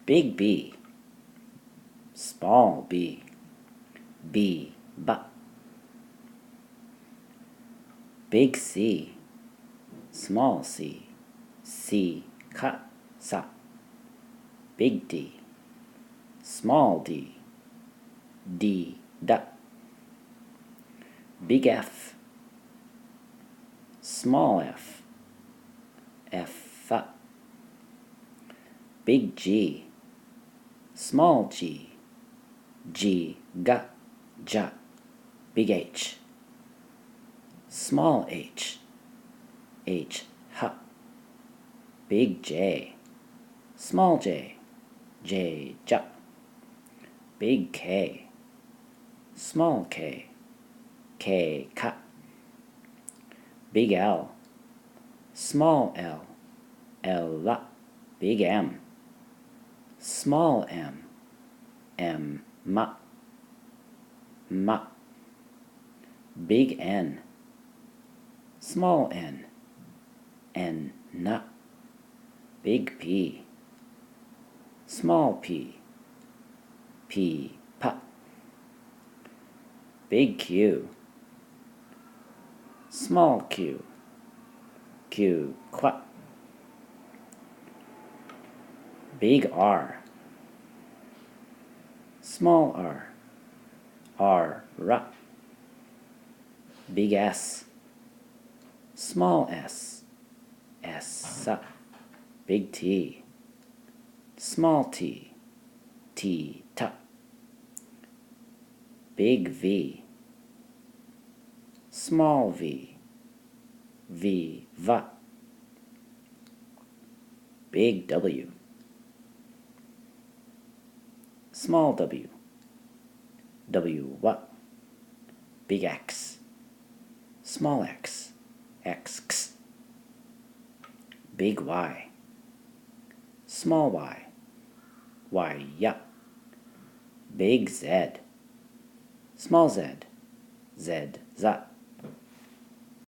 Big B, small b, b, b. Big C, small c, c, ka, sa. Big D, small d, d, da. Big F, small f, f, fa. Big G, small g, g, ga, ja. Big H, small h, h, ha. Big J, small j, j, ja. Big K, small k, k, ka. Big L, small l, l, la. Big M, small m, m, ma, ma. Big N, small n, n, na. Big P, small p, p, pa. Big Q, small q, q, qua. Big R, small r, r, ra. Big S, small s, s, sa. Big T, small t, t, ta. Big V, small v, v, va. Big W, small w, w, wa. Big X, small x, x, x. Big Y, small y, y, ya. Big Z, small z, z, za.